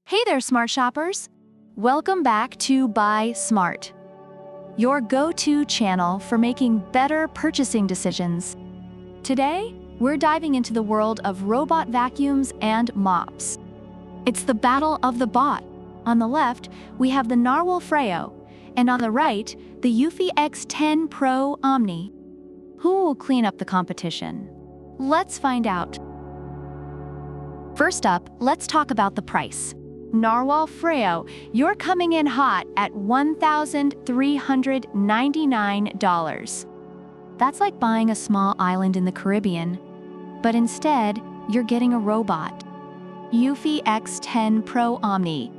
Hey there, smart shoppers! Welcome back to Buy Smart, your go-to channel for making better purchasing decisions. Today, we're diving into the world of robot vacuums and mops. It's the battle of the bot. On the left, we have the Narwal Freo, and on the right, the eufy X10 Pro Omni. Who will clean up the competition? Let's find out. First up, let's talk about the price. Narwal Freo, you're coming in hot at $1,399. That's like buying a small island in the Caribbean, but instead, you're getting a robot. eufy X10 Pro Omni.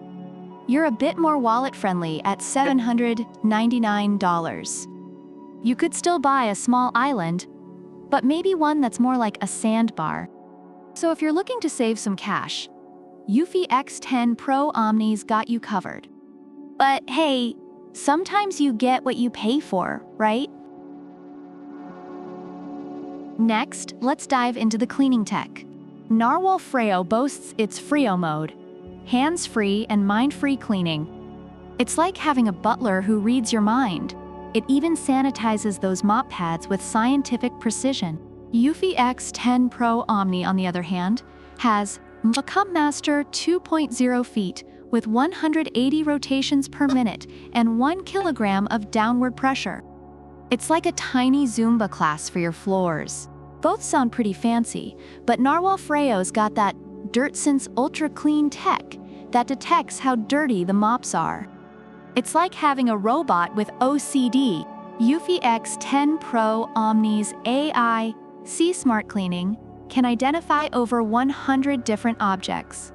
You're a bit more wallet-friendly at $799. You could still buy a small island, but maybe one that's more like a sandbar. So if you're looking to save some cash, eufy X10 Pro Omni's got you covered. But hey, sometimes you get what you pay for, right? Next, let's dive into the cleaning tech. Narwal Freo boasts its Freo Mode, hands-free and mind-free cleaning. It's like having a butler who reads your mind. It even sanitizes those mop pads with scientific precision. eufy X10 Pro Omni, on the other hand, has a Cup Master 2.0 feet with 180 rotations per minute and 1 kilogram of downward pressure. It's like a tiny Zumba class for your floors. Both sound pretty fancy, but Narwal Freo's got that Dirtsense Ultra Clean tech that detects how dirty the mops are. It's like having a robot with OCD. eufy X10 Pro Omni's AI Smart Cleaning can identify over 100 different objects.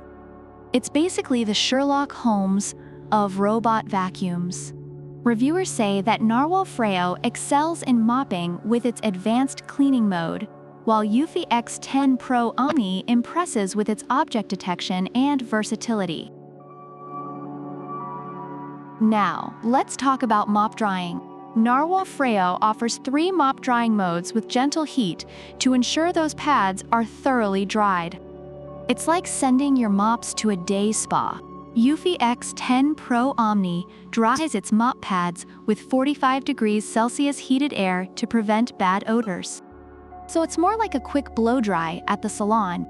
It's basically the Sherlock Holmes of robot vacuums. Reviewers say that Narwal Freo excels in mopping with its advanced cleaning mode, while eufy X10 Pro Omni impresses with its object detection and versatility. Now, let's talk about mop drying. Narwal Freo offers 3 mop drying modes with gentle heat to ensure those pads are thoroughly dried. It's like sending your mops to a day spa. eufy X10 Pro Omni dries its mop pads with 45 degrees Celsius heated air to prevent bad odors. So it's more like a quick blow dry at the salon.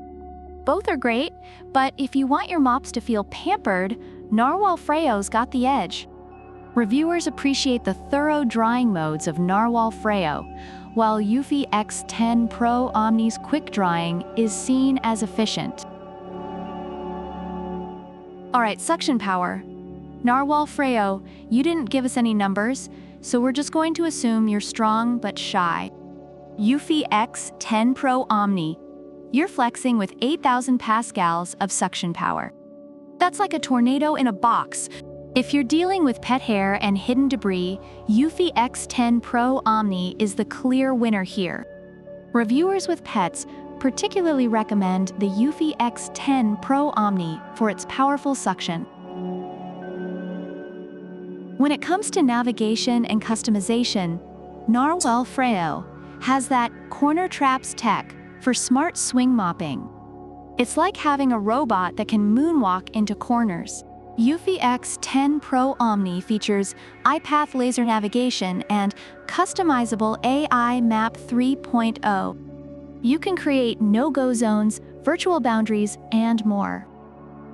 Both are great, but if you want your mops to feel pampered, Narwal Freo's got the edge. Reviewers appreciate the thorough drying modes of Narwal Freo, while eufy X10 Pro Omni's quick drying is seen as efficient. Alright, suction power. Narwal Freo, you didn't give us any numbers, so we're just going to assume you're strong but shy. eufy X10 Pro Omni, you're flexing with 8,000 pascals of suction power. That's like a tornado in a box. If you're dealing with pet hair and hidden debris, eufy X10 Pro Omni is the clear winner here. Reviewers with pets particularly recommend the eufy X10 Pro Omni for its powerful suction. When it comes to navigation and customization, Narwal Freo has that corner traps tech for smart swing mopping. It's like having a robot that can moonwalk into corners. eufy X10 Pro Omni features iPath laser navigation and customizable AI Map 3.0. You can create no-go zones, virtual boundaries, and more.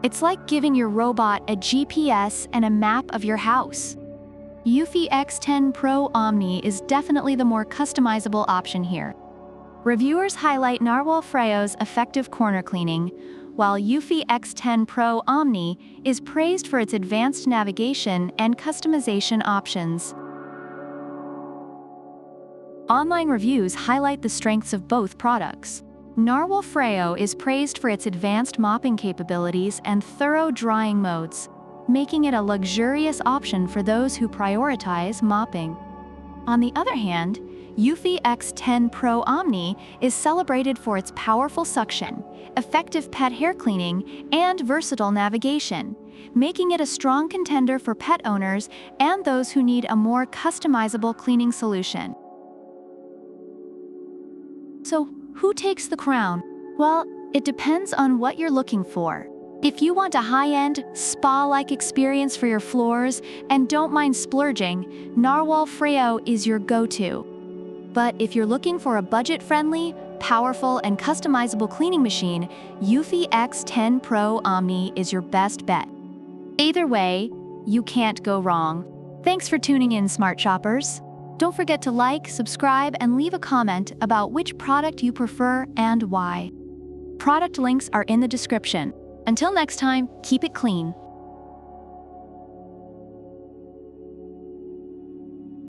It's like giving your robot a GPS and a map of your house. eufy X10 Pro Omni is definitely the more customizable option here. Reviewers highlight Narwal Freo's effective corner cleaning, while eufy X10 Pro Omni is praised for its advanced navigation and customization options. Online reviews highlight the strengths of both products. Narwal Freo is praised for its advanced mopping capabilities and thorough drying modes, making it a luxurious option for those who prioritize mopping. On the other hand, eufy X10 Pro Omni is celebrated for its powerful suction, effective pet hair cleaning, and versatile navigation, making it a strong contender for pet owners and those who need a more customizable cleaning solution. So, who takes the crown? Well, it depends on what you're looking for. If you want a high-end, spa-like experience for your floors and don't mind splurging, Narwal Freo is your go-to. But if you're looking for a budget-friendly, powerful, and customizable cleaning machine, eufy X10 Pro Omni is your best bet. Either way, you can't go wrong. Thanks for tuning in, smart shoppers. Don't forget to like, subscribe, and leave a comment about which product you prefer and why. Product links are in the description. Until next time, keep it clean.